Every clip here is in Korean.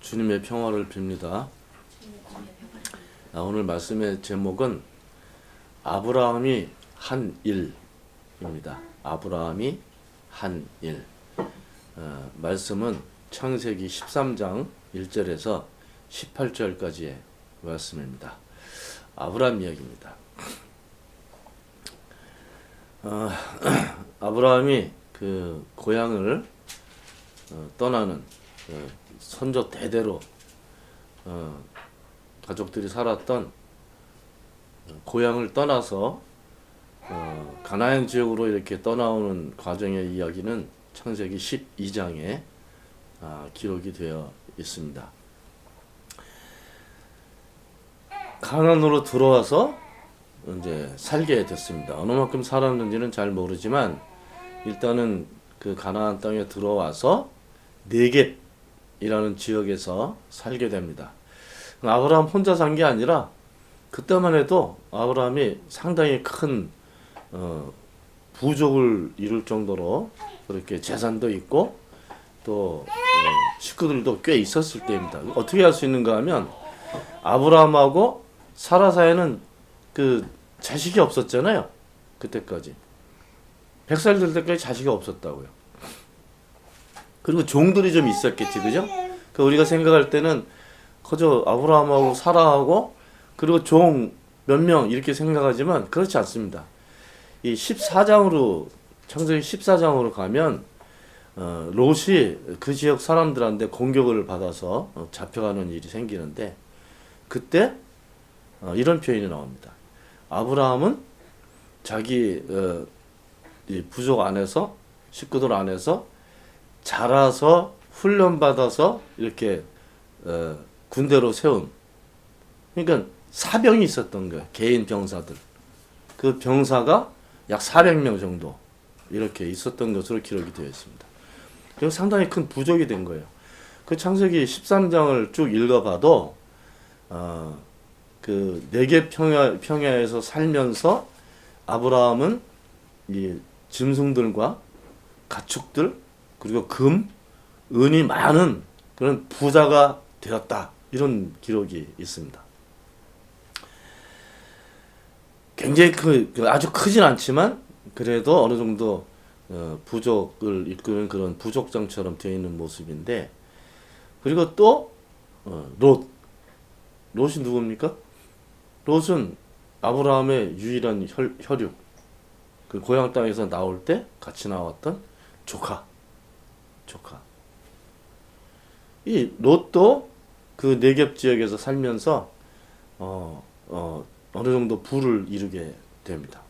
주님의 평화를 빕니다. 오늘 말씀의 제목은 아브라함이 한 일입니다. 아브라함이 한 일. 말씀은 창세기 13장 1절에서 18절까지의 말씀입니다. 아브라함 이야기입니다. 아브라함이 그 고향을 떠나는 선조 대대로 가족들이 살았던 고향을 떠나서 가나안 지역으로 이렇게 떠나오는 과정의 이야기는 창세기 12장에 기록이 되어 있습니다. 가나안으로 들어와서 이제 살게 됐습니다. 어느 만큼 살았는지는 잘 모르지만 일단은 그 가나안 땅에 들어와서 네겝이라는 지역에서 살게 됩니다. 아브라함 혼자 산 게 아니라 그때만 해도 아브라함이 상당히 큰 부족을 이룰 정도로 그렇게 재산도 있고 또 식구들도 꽤 있었을 때입니다. 어떻게 할 수 있는가 하면 아브라함하고 사라 사이에는 그 자식이 없었잖아요. 그때까지 100살 될 때까지 자식이 없었다고요. 그리고 종들이 좀 있었겠지, 그죠? 우리가 생각할 때는 그저 아브라함하고 사라하고 그리고 종 몇 명 이렇게 생각하지만 그렇지 않습니다. 이 14장으로 창세기 14장으로 가면 롯이 그 지역 사람들한테 공격을 받아서 잡혀가는 일이 생기는데 그때 이런 표현이 나옵니다. 아브라함은 자기 이 부족 안에서 식구들 안에서 자라서 훈련받아서 이렇게 군대로 세운, 그러니까 사병이 있었던 거예요. 개인 병사들. 그 병사가 약 400명 정도 이렇게 있었던 것으로 기록이 되어 있습니다. 그래서 상당히 큰 부족이 된 거예요. 그 창세기 13장을 쭉 읽어봐도 그 네겝 평야에서 살면서 아브라함은 이 짐승들과 가축들 그리고 금, 은이 많은 그런 부자가 되었다. 이런 기록이 있습니다. 굉장히 아주 크진 않지만 그래도 어느 정도 부족을 이끄는 그런 부족장처럼 되어 있는 모습인데, 그리고 또 롯이 누굽니까? 롯은 아브라함의 유일한 혈육, 그 고향 땅에서 나올 때 같이 나왔던 조카. 이 롯도 그 네겝 지역에서 살면서 어느 정도 부를 이루게 됩니다.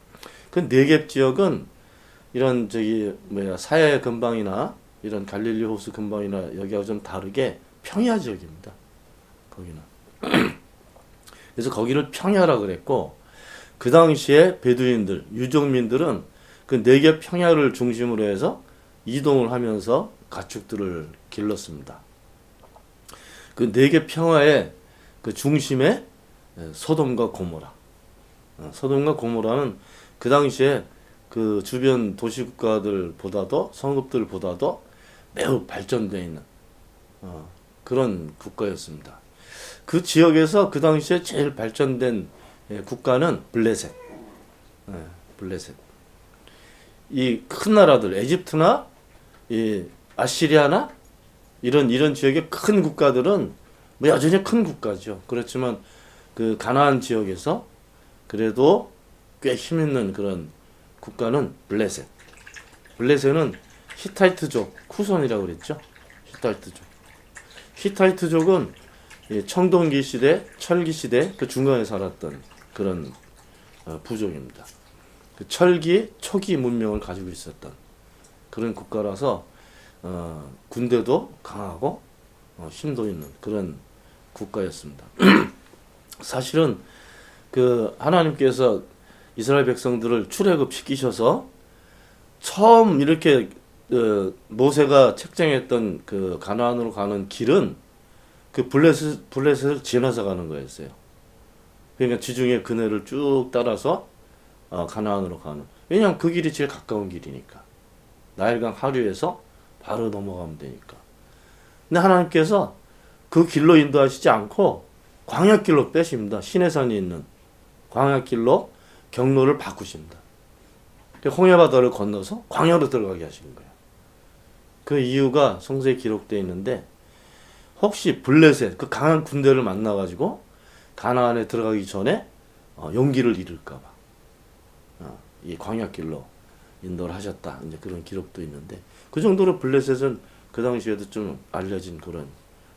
그 네겝 지역은 이런 사해 근방이나 이런 갈릴리 호수 근방이나 여기하고 좀 다르게 평야 지역입니다. 거기는. 그래서 거기를 평야라 그랬고, 그 당시에 베두인들, 유적민들은 그 네겝 평야를 중심으로 해서 이동을 하면서 가축들을 길렀습니다. 그 네겝 평야의 그 중심에 소돔과 고모라. 소돔과 고모라는 그 당시에 그 주변 도시국가들보다도 성읍들보다도 매우 발전되어 있는 그런 국가였습니다. 그 지역에서 그 당시에 제일 발전된 국가는 블레셋. 블레셋. 이 큰 나라들, 에집트나 이 아시리아나 이런 지역의 큰 국가들은 뭐 여전히 큰 국가죠. 그렇지만 그 가나안 지역에서 그래도 꽤 힘있는 그런 국가는 블레셋. 블레셋은 히타이트족 후손이라고 그랬죠. 히타이트족은 청동기 시대, 철기 시대 그 중간에 살았던 그런 부족입니다. 그 철기, 초기 문명을 가지고 있었던 그런 국가라서 군대도 강하고 힘도 있는 그런 국가였습니다. 사실은 그 하나님께서 이스라엘 백성들을 출애굽시키셔서 처음 이렇게 모세가 책정했던 그 가나안으로 가는 길은 그 블레셋을 지나서 가는 거였어요. 그러니까 지중해 그네를 쭉 따라서 가나안으로 가는. 왜냐하면 그 길이 제일 가까운 길이니까. 나일강 하류에서 바로 넘어가면 되니까. 근데 하나님께서 그 길로 인도하시지 않고 광야길로 빼십니다. 시내산이 있는 광야길로 경로를 바꾸십니다. 홍해바다를 건너서 광야로 들어가게 하신 거예요. 그 이유가 성서에 기록되어 있는데 혹시 블레셋 그 강한 군대를 만나가지고 가나안에 들어가기 전에 용기를 잃을까봐 이 광야길로 인도를 하셨다. 이제 그런 기록도 있는데 그 정도로 블레셋은 그 당시에도 좀 알려진 그런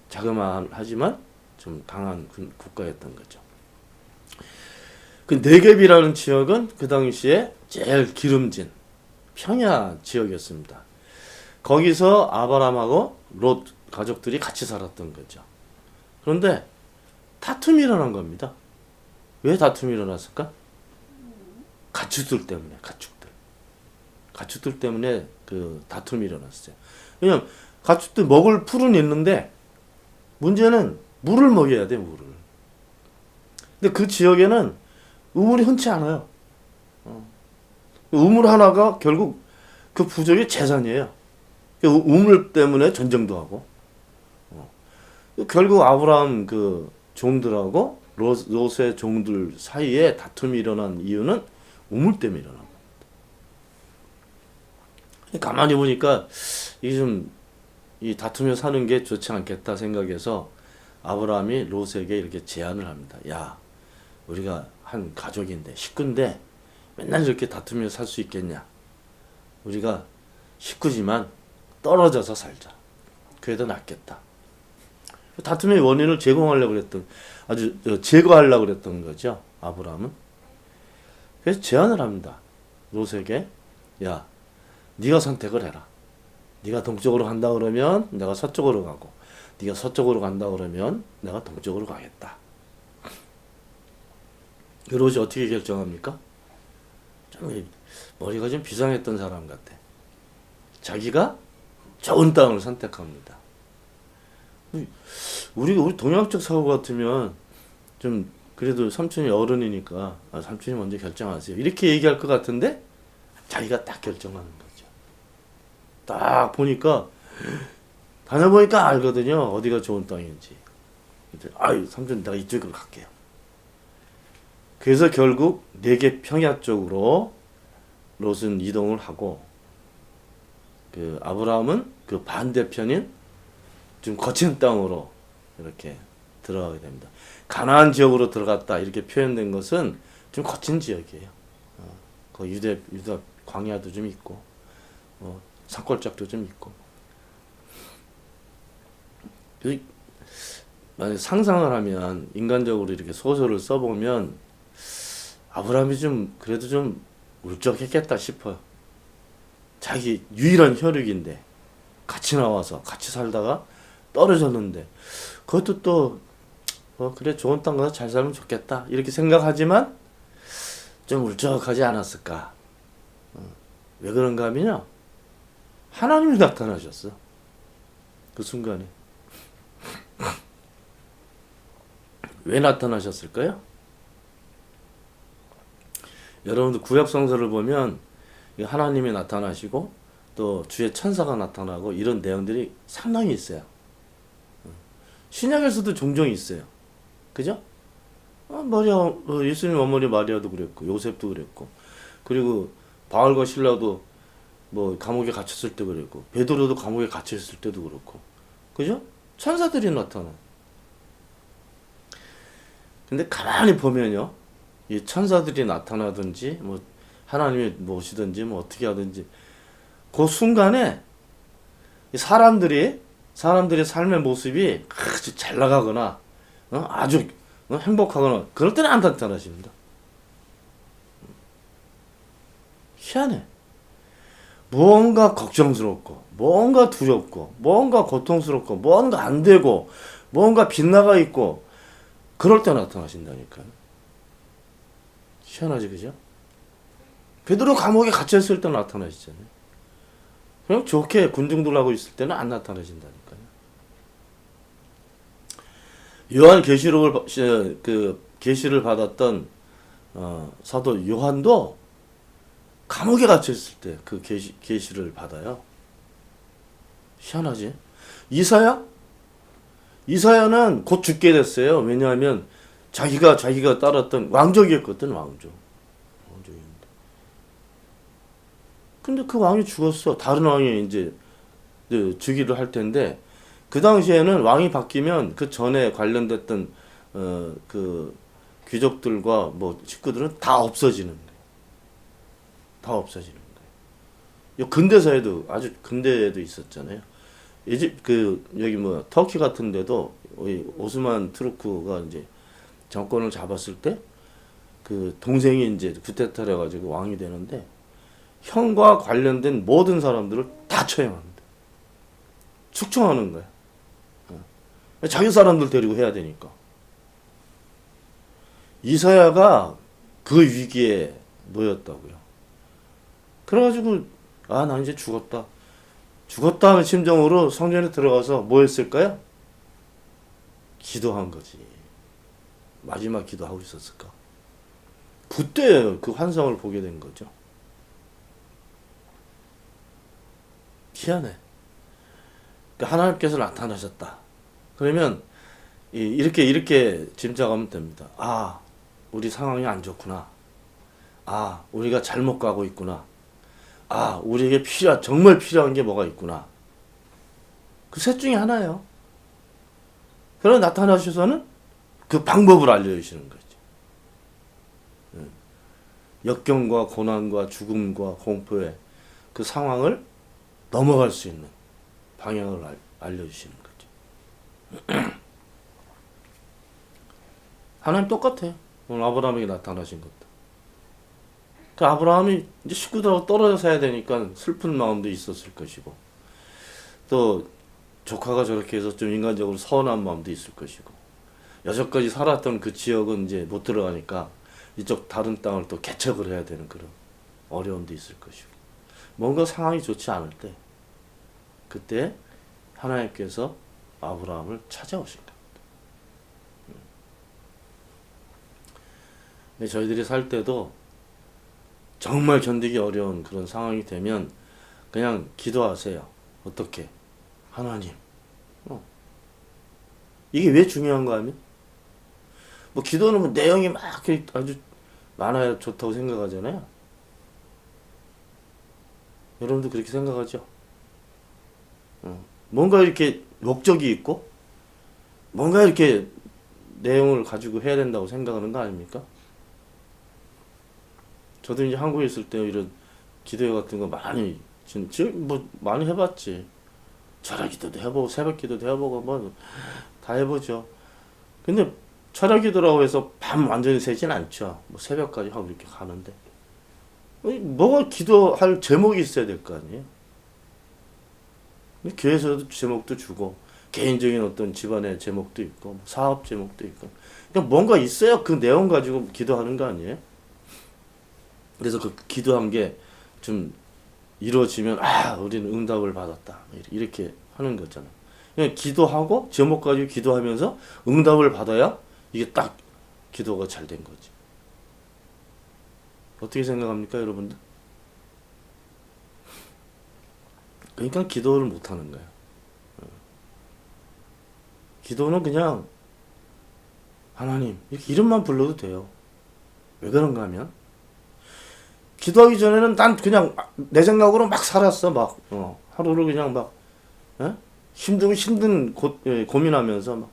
자그마하지만 좀 강한 국가였던 거죠. 그 네겝이라는 지역은 그 당시에 제일 기름진 평야 지역이었습니다. 거기서 아브라함하고 롯 가족들이 같이 살았던 거죠. 그런데 다툼이 일어난 겁니다. 왜 다툼이 일어났을까? 가축들 때문에, 가축들 때문에 그 다툼이 일어났어요. 왜냐면 가축들 먹을 풀은 있는데 문제는 물을 먹여야 돼, 물을. 근데 그 지역에는 우물이 흔치 않아요. 우물 하나가 결국 그 부족의 재산이에요. 우물 때문에 전쟁도 하고. 결국 아브라함 그 종들하고 롯의 종들 사이에 다툼이 일어난 이유는 우물 때문에 일어난 겁니다. 가만히 보니까 이 다투며 사는 게 좋지 않겠다 생각해서 아브라함이 롯에게 이렇게 제안을 합니다. 야, 우리가 한 가족인데 식구인데 맨날 이렇게 다투며 살 수 있겠냐? 우리가 식구지만 떨어져서 살자. 그게 더 낫겠다. 다툼의 원인을 제거하려고 그랬던 거죠. 아브라함은. 그래서 제안을 합니다. 롯에게 야, 네가 선택을 해라. 네가 동쪽으로 간다 그러면 내가 서쪽으로 가고, 네가 서쪽으로 간다 그러면 내가 동쪽으로 가겠다. 롯이 어떻게 결정합니까? 좀 머리가 좀 비상했던 사람 같아. 자기가 좋은 땅을 선택합니다. 우리 동양적 사고 같으면 좀 그래도 삼촌이 어른이니까 삼촌이 먼저 결정하세요. 이렇게 얘기할 것 같은데 자기가 딱 결정하는 거죠. 딱 보니까 다녀보니까 알거든요. 어디가 좋은 땅인지. 아유, 삼촌 내가 이쪽으로 갈게요. 그래서 결국 네겝 평야 쪽으로 롯은 이동을 하고 그 아브라함은 그 반대편인 좀 거친 땅으로 이렇게 들어가게 됩니다. 가나안 지역으로 들어갔다 이렇게 표현된 것은 좀 거친 지역이에요. 그 유다 광야도 좀 있고 산골짜기도 좀 있고. 만약 상상을 하면 인간적으로 이렇게 소설을 써보면 아브라함이 좀 그래도 좀 울적했겠다 싶어요. 자기 유일한 혈육인데 같이 나와서 같이 살다가 떨어졌는데 그것도 또 그래 좋은 땅 가서 잘 살면 좋겠다 이렇게 생각하지만 좀 울적하지 않았을까. 왜 그런가 하면요, 하나님이 나타나셨어. 그 순간에. 왜 나타나셨을까요? 여러분들 구약 성서를 보면 하나님이 나타나시고 또 주의 천사가 나타나고 이런 내용들이 상당히 있어요. 신약에서도 종종 있어요. 그죠? 마리아, 예수님 어머니 마리아도 그랬고 요셉도 그랬고, 그리고 바울과 실라도 뭐 감옥에 갇혔을 때 그랬고, 베드로도 감옥에 갇혔을 때도 그렇고, 그죠? 천사들이 나타나. 근데 가만히 보면요, 이 천사들이 나타나든지 뭐 하나님이 모시든지 뭐 어떻게 하든지 그 순간에 사람들의 삶의 모습이 아주 잘 나가거나 아주 행복하거나 그럴 때는 안 나타나십니다. 희한해. 뭔가 걱정스럽고, 뭔가 두렵고, 뭔가 고통스럽고, 뭔가 안 되고, 뭔가 빗나가 있고, 그럴 때 나타나신다니까요. 희한하지, 그죠? 베드로 감옥에 갇혀있을 때 나타나시잖아요. 그냥 좋게 군중들하고 있을 때는 안 나타나신다니까요. 요한 계시를 받았던 사도 요한도 감옥에 갇혀있을 때 그 계시를 받아요. 희한하지? 이사야는 곧 죽게 됐어요. 왜냐하면 자기가 따랐던 왕족이었거든, 왕족. 왕족이었는데. 근데 그 왕이 죽었어. 다른 왕이 이제 즉위를 할 텐데 그 당시에는 왕이 바뀌면 그 전에 관련됐던 그 귀족들과 뭐 식구들은 다 없어지는 거예요. 다 없어지는 거예요. 요 근대사에도 아주 근대에도 있었잖아요. 여기 뭐 터키 같은 데도 오스만 투르크가 이제 정권을 잡았을 때 그 동생이 이제 쿠데타를 해가지고 왕이 되는데 형과 관련된 모든 사람들을 다 처형합니다. 숙청하는 거야. 자기 사람들 데리고 해야 되니까. 이사야가 그 위기에 놓였다고요. 그래가지고 난 이제 죽었다. 죽었다 하는 심정으로 성전에 들어가서 뭐 했을까요? 기도한 거지. 마지막 기도하고 있었을까? 그때 그 환상을 보게 된 거죠. 희한해. 하나님께서 나타나셨다. 그러면 이렇게 짐작하면 됩니다. 우리 상황이 안 좋구나. 우리가 잘못 가고 있구나. 우리에게 정말 필요한 게 뭐가 있구나. 그 셋 중에 하나예요. 그러나 나타나셔서는 그 방법을 알려주시는 거죠. 역경과 고난과 죽음과 공포의 그 상황을 넘어갈 수 있는 방향을 알려주시는 거죠. 하나님 똑같아요. 오늘 아브라함에게 나타나신 것도. 그 아브라함이 이제 식구들하고 떨어져 사야 되니까 슬픈 마음도 있었을 것이고, 또 조카가 저렇게 해서 좀 인간적으로 서운한 마음도 있을 것이고, 여태까지 살았던 그 지역은 이제 못 들어가니까 이쪽 다른 땅을 또 개척을 해야 되는 그런 어려움도 있을 것이고, 뭔가 상황이 좋지 않을 때, 그때 하나님께서 아브라함을 찾아오신 겁니다. 근데 저희들이 살 때도 정말 견디기 어려운 그런 상황이 되면 그냥 기도하세요. 어떻게? 하나님. 이게 왜 중요한가 하면, 뭐 기도는 뭐 내용이 막 아주 많아야 좋다고 생각하잖아요. 여러분도 그렇게 생각하죠? 뭔가 이렇게 목적이 있고, 뭔가 이렇게 내용을 가지고 해야 된다고 생각하는 거 아닙니까? 저도 이제 한국에 있을 때 이런 기도 같은 거 많이 해봤지. 철학 기도도 해보고, 새벽 기도도 해보고, 뭐, 다 해보죠. 근데 철학 기도라고 해서 밤 완전히 새진 않죠. 뭐 새벽까지 하고 이렇게 가는데. 뭐가 기도할 제목이 있어야 될 거 아니에요? 교회에서도 제목도 주고, 개인적인 어떤 집안의 제목도 있고, 뭐 사업 제목도 있고. 그러니까 뭔가 있어야 그 내용 가지고 기도하는 거 아니에요? 그래서 그 기도한 게 좀 이루어지면, 우리는 응답을 받았다. 이렇게 하는 거잖아요. 그냥 기도하고, 제목 가지고 기도하면서 응답을 받아야 이게 딱 기도가 잘 된 거지. 어떻게 생각합니까, 여러분들? 그러니까 기도를 못 하는 거예요. 기도는 그냥 하나님 이렇게 이름만 불러도 돼요. 왜 그런가 하면 기도하기 전에는 난 그냥 내 생각으로 막 살았어. 막 하루를 그냥 막 힘든 고민하면서 막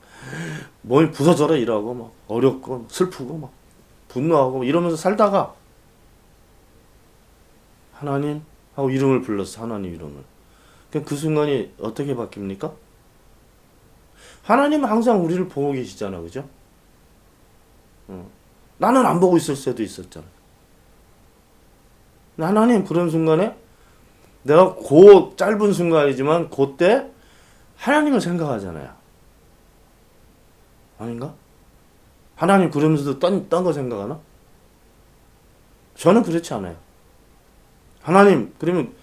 몸이 부서져라 일하고 막 어렵고 슬프고 막 분노하고 이러면서 살다가 하나님 하고 이름을 불렀어. 하나님 이름을. 그 순간이 어떻게 바뀝니까? 하나님은 항상 우리를 보고 계시잖아. 그죠? 나는 안 보고 있을 수도 있었잖아. 하나님 그런 순간에 내가 짧은 순간이지만 그때 하나님을 생각하잖아요. 아닌가? 하나님 그러면서도 딴 거 생각하나? 저는 그렇지 않아요. 하나님 그러면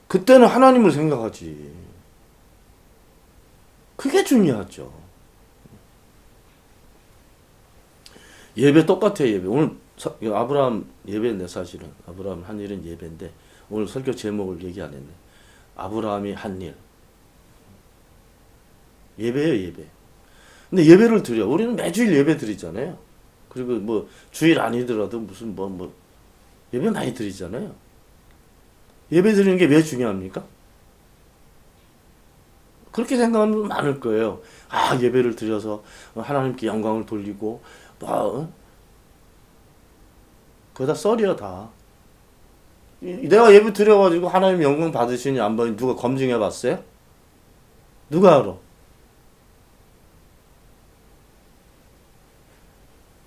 그때는 하나님을 생각하지. 그게 중요하죠. 예배 똑같아요. 예배. 오늘 아브라함 예배인데 사실은 아브라함 한 일은 예배인데 오늘 설교 제목을 얘기 안 했네. 아브라함이 한 일. 예배예요, 예배. 근데 예배를 드려. 우리는 매주일 예배 드리잖아요. 그리고 뭐 주일 아니더라도 무슨 뭐 예배 많이 드리잖아요. 예배 드리는 게 왜 중요합니까? 그렇게 생각하는 분 많을 거예요. 아, 예배를 드려서 하나님께 영광을 돌리고 그거 다 썰이야 다. 내가 예배 드려가지고 하나님 영광 받으시니 안 받으니 누가 검증해 봤어요? 누가 알아?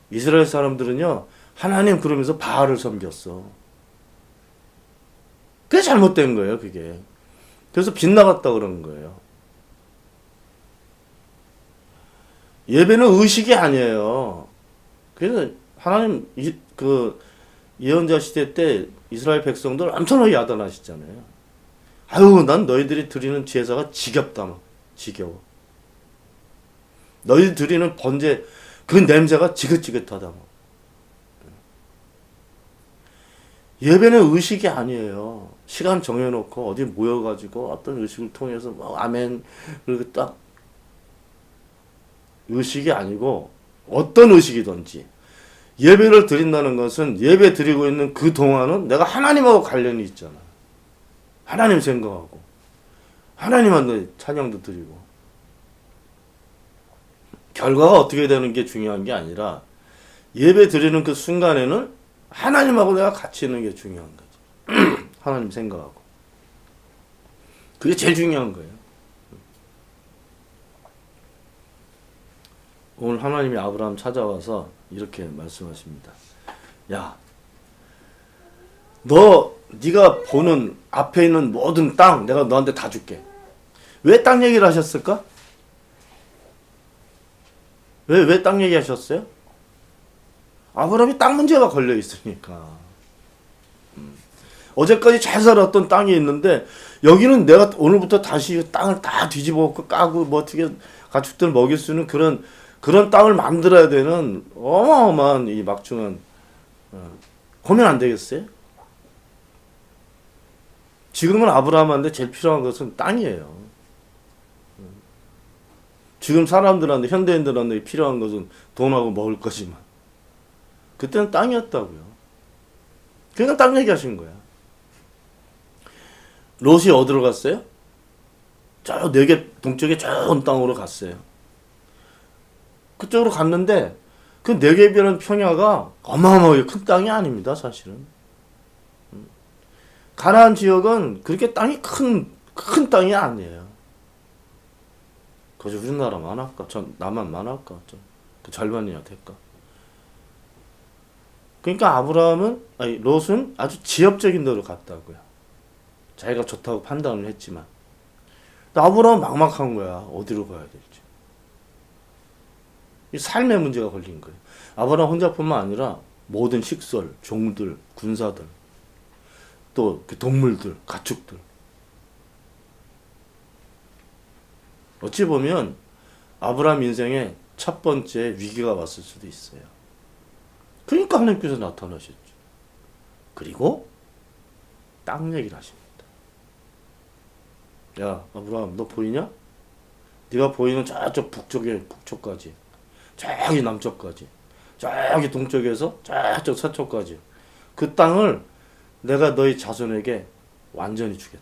이스라엘 사람들은요, 하나님 그러면서 바알을 섬겼어. 그게 잘못된 거예요, 그게. 그래서 빗나갔다 그러는 거예요. 예배는 의식이 아니에요. 그래서 하나님, 예언자 시대 때 이스라엘 백성들 엄청나게 야단하시잖아요. 아유, 난 너희들이 드리는 제사가 지겹다, 막. 지겨워. 너희들 드리는 번제, 그 냄새가 지긋지긋하다, 막. 예배는 의식이 아니에요. 시간 정해놓고 어디 모여가지고 어떤 의식을 통해서 뭐 아멘, 그리고 딱 의식이 아니고 어떤 의식이든지 예배를 드린다는 것은 예배 드리고 있는 그 동안은 내가 하나님하고 관련이 있잖아. 하나님 생각하고 하나님한테 찬양도 드리고 결과가 어떻게 되는 게 중요한 게 아니라 예배 드리는 그 순간에는 하나님하고 내가 같이 있는 게 중요한 거지. 하나님 생각하고 그게 제일 중요한 거예요. 오늘 하나님이 아브라함 찾아와서 이렇게 말씀하십니다. 야, 네가 보는 앞에 있는 모든 땅 내가 너한테 다 줄게. 왜 땅 얘기를 하셨을까? 왜 땅 얘기 하셨어요? 아브라함이 땅 문제가 걸려 있으니까. 어제까지 잘 살았던 땅이 있는데 여기는 내가 오늘부터 다시 땅을 다 뒤집어 까고 뭐 어떻게 가축들 먹일 수 있는 그런 땅을 만들어야 되는 어마어마한 이 막중한 고민 안 되겠어요? 지금은 아브라함한테 제일 필요한 것은 땅이에요. 지금 사람들한테 현대인들한테 필요한 것은 돈하고 먹을 거지만 그때는 땅이었다고요. 그러니까 땅 얘기하신 거야. 롯이 어디로 갔어요? 저 네겝 동쪽에 좋은 땅으로 갔어요. 그쪽으로 갔는데 그 네겝이라는 평야가 어마어마하게 큰 땅이 아닙니다, 사실은. 가나안 지역은 그렇게 땅이 큰 땅이 아니에요. 그저 우리나라만 할까? 나만만 할까? 그 절반이나 될까? 그러니까 롯은 아주 지역적인 데로 갔다고요. 자기가 좋다고 판단을 했지만. 아브라함은 막막한 거야. 어디로 가야 될지. 이 삶의 문제가 걸린 거예요. 아브라함 혼자뿐만 아니라 모든 식솔, 종들, 군사들, 또 그 동물들, 가축들. 어찌 보면 아브라함 인생의 첫 번째 위기가 왔을 수도 있어요. 그러니까 하나님께서 나타나셨죠. 그리고 땅 얘기를 하십니다. 야, 아브라함 너 보이냐? 네가 보이는 저쪽 북쪽까지, 저기 남쪽까지, 저기 동쪽에서 저쪽 서쪽까지 그 땅을 내가 너희 자손에게 완전히 주겠다.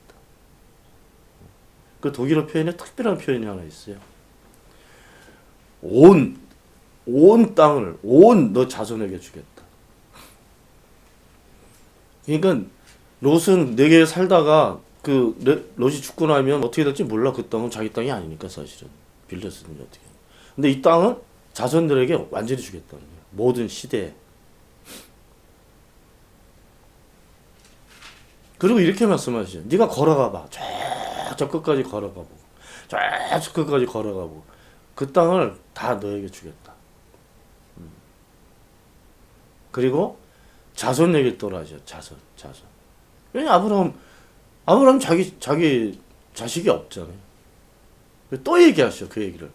그 독일어 표현에 특별한 표현이 하나 있어요. 온 땅을 너 자손에게 주겠다. 그러니까 롯은 네개에 살다가 롯이 죽고 나면 어떻게 될지 몰라. 그 땅은 자기 땅이 아니니까 사실은 빌렸으니 어떻게. 근데 이 땅은 자손들에게 완전히 주겠다는 거예요. 모든 시대에. 그리고 이렇게 말씀하시죠. 네가 걸어가 봐. 저 끝까지 걸어가 보고 저 끝까지 걸어가 보고 그 땅을 다 너에게 주겠다. 그리고 자손 얘기를 또 하죠. 자손. 왜냐 아브라함 자기 자식이 없잖아요. 또 얘기하셔 그 얘기를.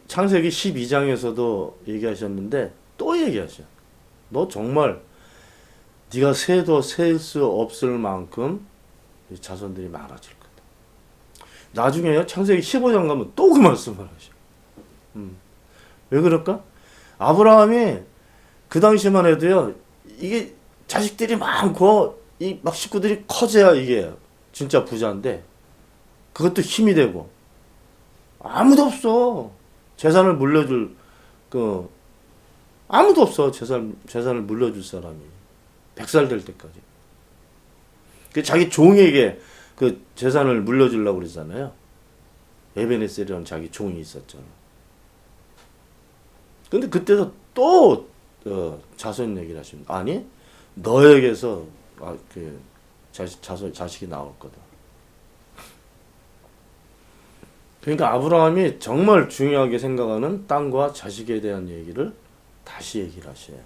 창세기 12장에서도 얘기하셨는데 또 얘기하셔. 너 정말 네가 세도 셀 수 없을 만큼 자손들이 많아질 거다. 나중에요 창세기 15장 가면 또 그 말씀을 하셔. 왜 그럴까? 아브라함이 그 당시만 해도요, 이게 자식들이 많고, 이 막 식구들이 커져야 이게 진짜 부자인데, 그것도 힘이 되고, 아무도 없어. 재산을 물려줄, 아무도 없어. 재산을 물려줄 사람이. 100살 될 때까지. 그 자기 종에게 그 재산을 물려주려고 그러잖아요. 에베네셀이라는 자기 종이 있었잖아. 근데 그때도 또 자손 얘기를 하십니다. 아니, 너에게서 자식이 나올 거다. 그러니까 아브라함이 정말 중요하게 생각하는 땅과 자식에 대한 얘기를 다시 얘기를 하셔요.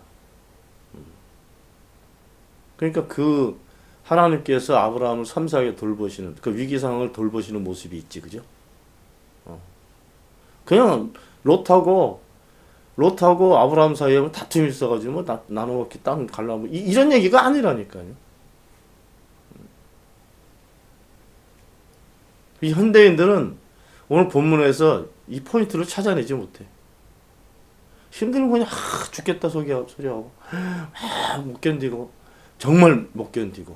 그러니까 그 하나님께서 아브라함을 섬세하게 돌보시는 그 위기 상황을 돌보시는 모습이 있지, 그죠? 그냥 롯하고 아브라함 사이에 다툼이 있어가지고 뭐 나눠먹기 땅 갈라고 이런 얘기가 아니라니까요. 이 현대인들은 오늘 본문에서 이 포인트를 찾아내지 못해. 힘들면 그냥 죽겠다 소리하고 못 견디고 정말 못 견디고.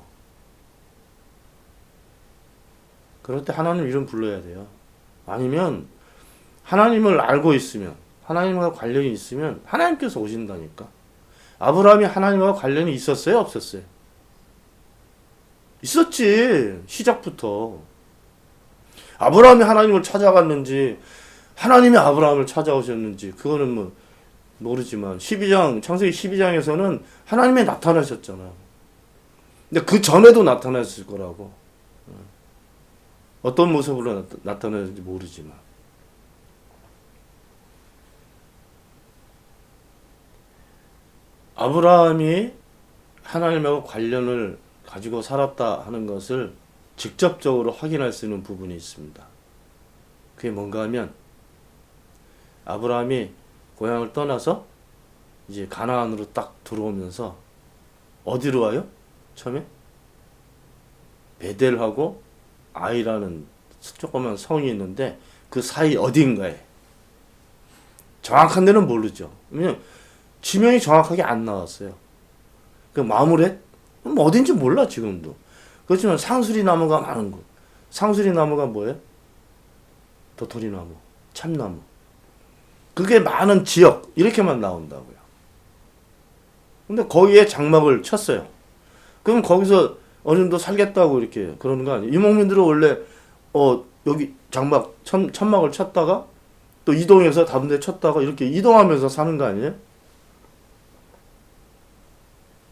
그럴 때 하나님 이름 불러야 돼요. 아니면 하나님을 알고 있으면, 하나님과 관련이 있으면 하나님께서 오신다니까. 아브라함이 하나님과 관련이 있었어요? 없었어요? 있었지. 시작부터. 아브라함이 하나님을 찾아갔는지 하나님이 아브라함을 찾아오셨는지 그거는 뭐 모르지만 창세기 12장에서는 하나님이 나타나셨잖아. 근데 그 전에도 나타났을 거라고. 어떤 모습으로 나타나는지 모르지만. 아브라함이 하나님하고 관련을 가지고 살았다 하는 것을 직접적으로 확인할 수 있는 부분이 있습니다. 그게 뭔가 하면 아브라함이 고향을 떠나서 이제 가나안으로 딱 들어오면서 어디로 와요? 처음에? 베델하고 아이라는 조그만 성이 있는데 그 사이 어딘가에 정확한 데는 모르죠. 왜냐면 지명이 정확하게 안 나왔어요. 그 마무렛? 뭐 어딘지 몰라 지금도. 그렇지만 상수리 나무가 많은 곳. 상수리 나무가 뭐예요? 도토리 나무, 참나무. 그게 많은 지역 이렇게만 나온다고요. 근데 거기에 장막을 쳤어요. 그럼 거기서 어느 정도 살겠다고 이렇게 그러는 거 아니에요? 이목민들은 원래 여기 장막 천막을 쳤다가 또 이동해서 다른 데 쳤다가 이렇게 이동하면서 사는 거 아니에요?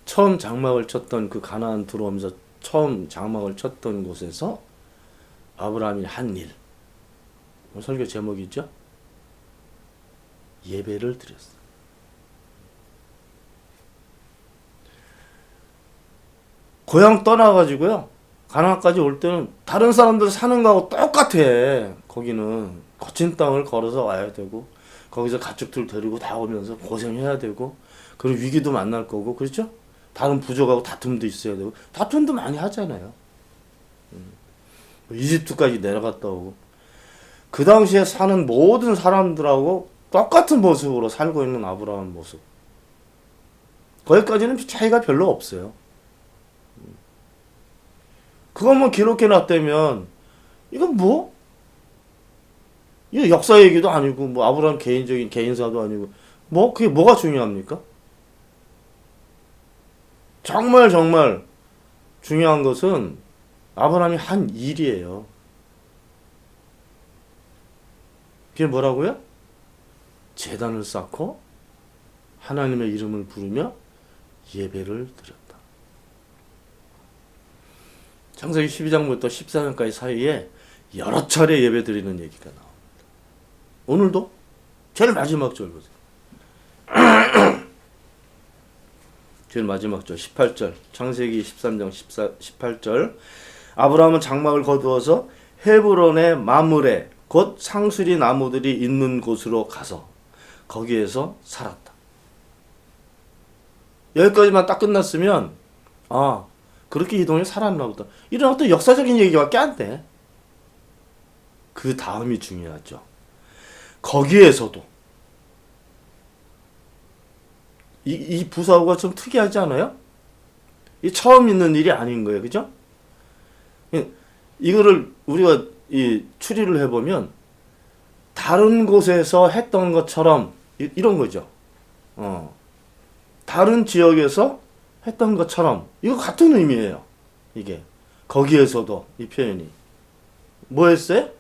처음 장막을 쳤던 그 가나안 들어오면서 처음 장막을 쳤던 곳에서 아브라함이 한 일. 설교 제목이 있죠? 예배를 드렸어. 고향 떠나가지고요. 가나안까지 올 때는 다른 사람들 사는 거하고 똑같아. 거기는 거친 땅을 걸어서 와야 되고 거기서 가축들 데리고 다 오면서 고생해야 되고 그리고 위기도 만날 거고 그렇죠? 다른 부족하고 다툼도 있어야 되고 다툼도 많이 하잖아요. 이집트까지 내려갔다 오고 그 당시에 사는 모든 사람들하고 똑같은 모습으로 살고 있는 아브라함 모습. 거기까지는 차이가 별로 없어요. 그것만 기록해 놨다면 이건 뭐? 이거 역사 얘기도 아니고 뭐 아브라함 개인적인 개인사도 아니고 뭐 그게 뭐가 중요합니까? 정말 중요한 것은 아브라함이 한 일이에요. 그게 뭐라고요? 제단을 쌓고 하나님의 이름을 부르며 예배를 드렸다. 창세기 12장부터 14장까지 사이에 여러 차례 예배 드리는 얘기가 나옵니다. 오늘도 제일 마지막 절 보세요. 제일 마지막 절 18절 창세기 13장 18절 아브라함은 장막을 거두어서 헤브론의 마므레 곧 상수리 나무들이 있는 곳으로 가서 거기에서 살았다. 여기까지만 딱 끝났으면 그렇게 이동해 살았나 보다. 이런 어떤 역사적인 얘기밖에 안 돼. 그 다음이 중요하죠. 거기에서도 이 부사구가 좀 특이하지 않아요? 이 처음 있는 일이 아닌 거예요. 그죠? 이거를 우리가 이 추리를 해보면 다른 곳에서 했던 것처럼 이런 거죠. 다른 지역에서 했던 것처럼 이거 같은 의미예요. 이게 거기에서도 이 표현이 뭐 했어요?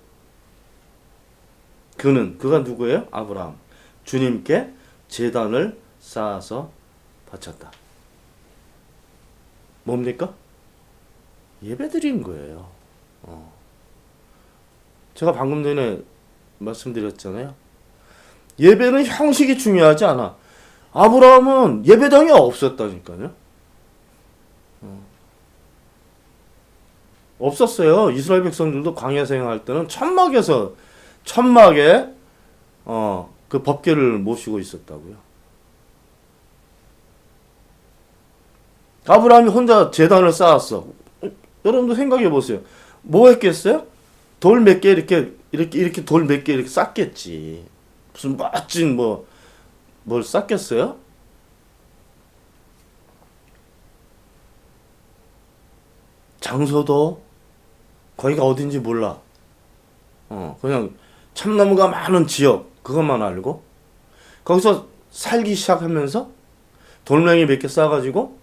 그가 누구예요? 아브라함. 주님께 제단을 쌓아서 바쳤다. 뭡니까? 예배드린 거예요. 제가 방금 전에 말씀드렸잖아요. 예배는 형식이 중요하지 않아. 아브라함은 예배당이 없었다니까요. 없었어요. 이스라엘 백성들도 광야 생활할 때는 천막에 그 법궤를 모시고 있었다고요. 아브라함이 혼자 제단을 쌓았어. 여러분도 생각해 보세요. 뭐 했겠어요? 돌 몇 개 이렇게 돌 몇 개 이렇게 쌓겠지. 무슨 멋진 뭘 쌓겠어요? 장소도 거기가 어딘지 몰라. 그냥 참나무가 많은 지역 그것만 알고 거기서 살기 시작하면서 돌멩이 몇 개 쌓아가지고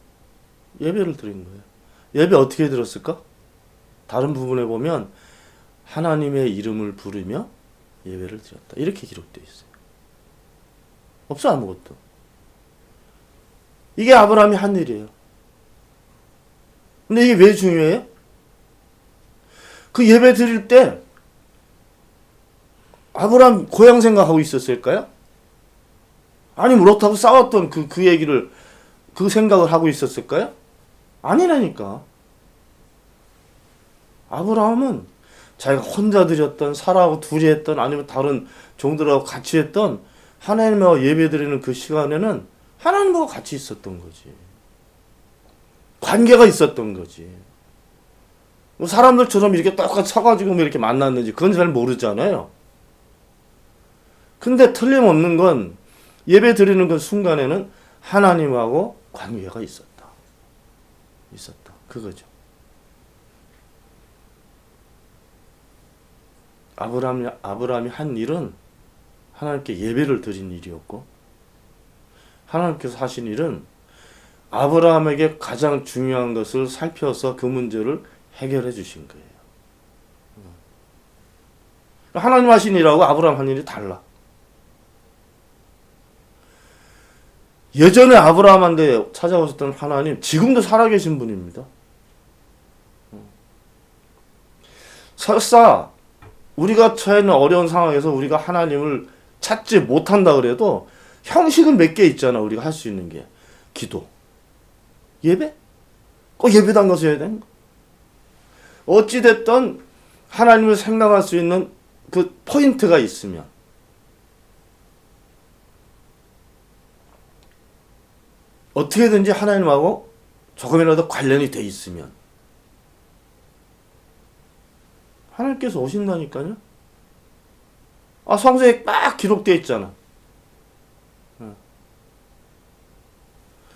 예배를 드린 거예요. 예배 어떻게 드렸을까? 다른 부분에 보면 하나님의 이름을 부르며 예배를 드렸다. 이렇게 기록되어 있어요. 없어 아무것도. 이게 아브라함이 한 일이에요. 근데 이게 왜 중요해요? 그 예배 드릴 때 아브라함 고향 생각하고 있었을까요? 아니면 롯하고 싸웠던 그 얘기를 그 생각을 하고 있었을까요? 아니라니까. 아브라함은 자기가 혼자 드렸던 사라하고 둘이 했던 아니면 다른 종들하고 같이 했던 하나님하고 예배드리는 그 시간에는 하나님하고 같이 있었던 거지. 관계가 있었던 거지. 뭐 사람들처럼 이렇게 똑같이 서가지고 뭐 이렇게 만났는지 그건 잘 모르잖아요. 근데 틀림없는 건 예배 드리는 그 순간에는 하나님하고 관계가 있었다. 그거죠. 아브라함이 한 일은 하나님께 예배를 드린 일이었고 하나님께서 하신 일은 아브라함에게 가장 중요한 것을 살펴서 그 문제를 해결해 주신 거예요. 하나님 하신 일하고 아브라함 한 일이 달라. 예전에 아브라함한테 찾아오셨던 하나님 지금도 살아계신 분입니다. 설사 우리가 처해 있는 어려운 상황에서 우리가 하나님을 찾지 못한다 그래도 형식은 몇 개 있잖아. 우리가 할 수 있는 게. 기도, 예배? 꼭 예배당 가서 해야 되는 거. 어찌됐든 하나님을 생각할 수 있는 그 포인트가 있으면 어떻게든지 하나님하고 조금이라도 관련이 돼 있으면 하나님께서 오신다니까요. 성서에 딱 기록되어 있잖아.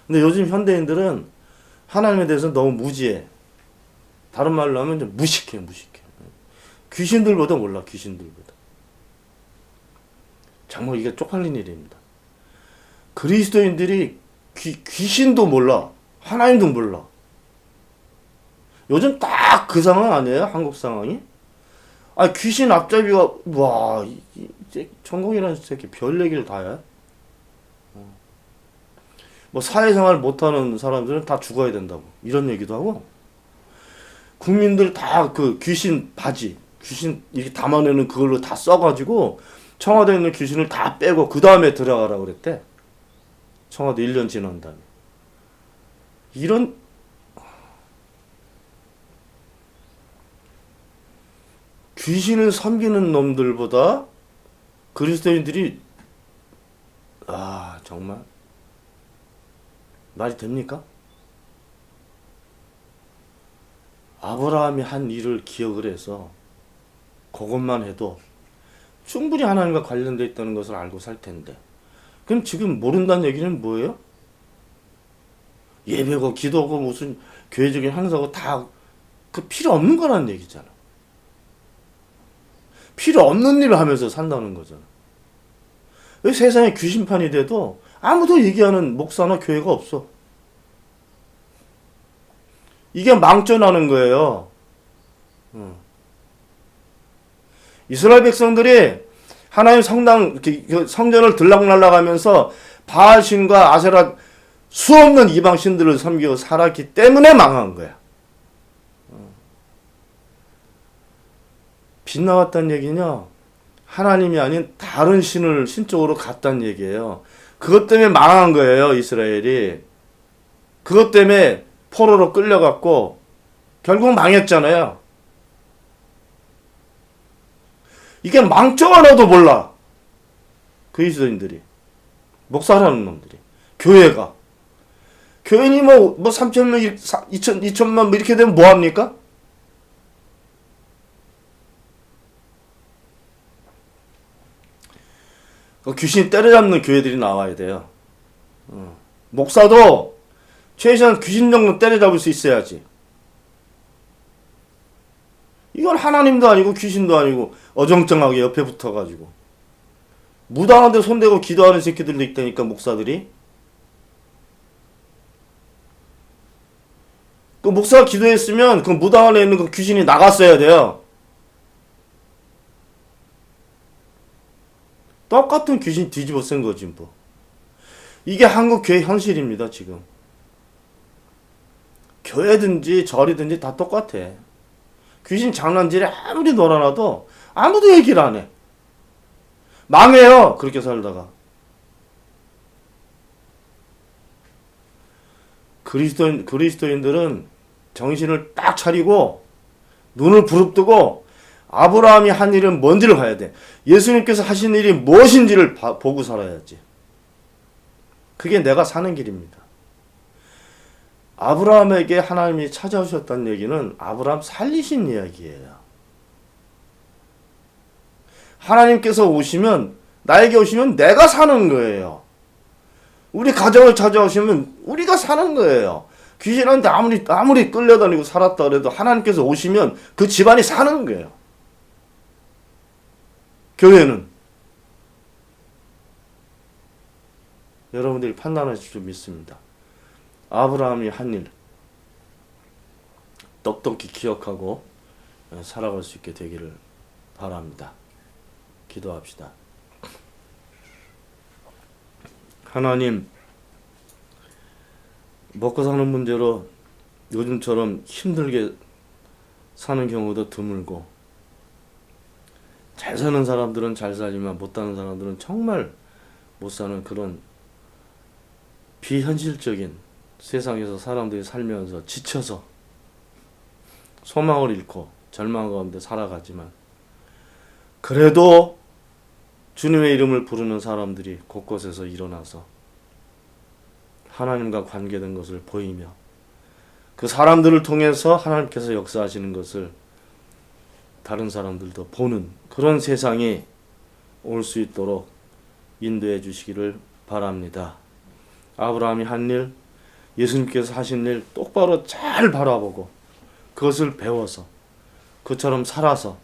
근데 요즘 현대인들은 하나님에 대해서 너무 무지해. 다른 말로 하면 좀 무식해. 귀신들보다 몰라. 귀신들보다. 정말 이게 쪽팔린 일입니다. 그리스도인들이 귀신도 몰라. 하나님도 몰라. 요즘 딱 그 상황 아니에요? 한국 상황이? 귀신 앞잡이가 와, 전공이라는 새끼 별 얘기를 다 해. 뭐 사회생활 못하는 사람들은 다 죽어야 된다고 이런 얘기도 하고 국민들 다 그 귀신 바지 귀신 이렇게 담아내는 그걸로 다 써가지고 청와대에 있는 귀신을 다 빼고 그 다음에 들어가라 그랬대. 청와대 1년 지난 다음에. 이런 귀신을 섬기는 놈들보다 그리스도인들이 정말 말이 됩니까? 아브라함이 한 일을 기억을 해서 그것만 해도 충분히 하나님과 관련되어 있다는 것을 알고 살 텐데. 그럼 지금 모른다는 얘기는 뭐예요? 예배고 기도고 무슨 교회적인 행사고 다 그 필요 없는 거라는 얘기잖아. 필요 없는 일을 하면서 산다는 거잖아. 왜 세상에 귀신판이 돼도 아무도 얘기하는 목사나 교회가 없어. 이게 망전하는 거예요. 이스라엘 백성들이 하나님 성당 성전을 들락날락하면서 바알신과 아세라 수없는 이방 신들을 섬기고 살았기 때문에 망한 거야. 빗나갔다는 얘기는요, 하나님이 아닌 다른 신을 신적으로 갔다는 얘기예요. 그것 때문에 망한 거예요, 이스라엘이. 그것 때문에 포로로 끌려갔고 결국 망했잖아요. 이게 망정 하나도 몰라. 그리스도인들이, 목사라는 놈들이, 교회가. 교인이 뭐 3,000명, 2,000만 뭐 이렇게 되면 뭐합니까? 귀신 때려잡는 교회들이 나와야 돼요. 목사도 최소한 귀신 정도 때려잡을 수 있어야지. 이건 하나님도 아니고 귀신도 아니고 어정쩡하게 옆에 붙어가지고 무당한 데 손대고 기도하는 새끼들도 있다니까, 목사들이. 그 목사가 기도했으면 그 무당 안에 있는 그 귀신이 나갔어야 돼요. 똑같은 귀신 뒤집어 쓴 거지 뭐. 이게 한국 교회 현실입니다 지금. 교회든지 절이든지 다 똑같아. 귀신 장난질에 아무리 놀아놔도 아무도 얘기를 안 해. 망해요 그렇게 살다가. 그리스도인들은 정신을 딱 차리고 눈을 부릅뜨고 아브라함이 한 일은 뭔지를 봐야 돼. 예수님께서 하신 일이 무엇인지를 보고 살아야지. 그게 내가 사는 길입니다. 아브라함에게 하나님이 찾아오셨다는 얘기는 아브라함 살리신 이야기예요. 하나님께서 오시면, 나에게 오시면 내가 사는 거예요. 우리 가정을 찾아오시면 우리가 사는 거예요. 귀신한테 아무리 끌려다니고 살았다 그래도 하나님께서 오시면 그 집안이 사는 거예요. 교회는 여러분들이 판단하실 줄 믿습니다. 아브라함이 한 일 똑똑히 기억하고 살아갈 수 있게 되기를 바랍니다. 기도합시다. 하나님, 먹고 사는 문제로 요즘처럼 힘들게 사는 경우도 드물고, 잘 사는 사람들은 잘 살지만 못 사는 사람들은 정말 못 사는 그런 비현실적인 세상에서 사람들이 살면서 지쳐서 소망을 잃고 절망 가운데 살아가지만, 그래도 주님의 이름을 부르는 사람들이 곳곳에서 일어나서 하나님과 관계된 것을 보이며 그 사람들을 통해서 하나님께서 역사하시는 것을 다른 사람들도 보는 그런 세상이 올 수 있도록 인도해 주시기를 바랍니다. 아브라함이 한 일, 예수님께서 하신 일 똑바로 잘 바라보고 그것을 배워서 그처럼 살아서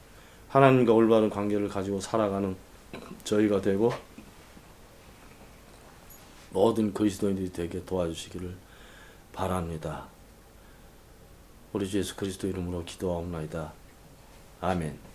하나님과 올바른 관계를 가지고 살아가는 저희가 되고 모든 그리스도인들이 되게 도와주시기를 바랍니다. 우리 주 예수 그리스도 이름으로 기도하옵나이다. 아멘.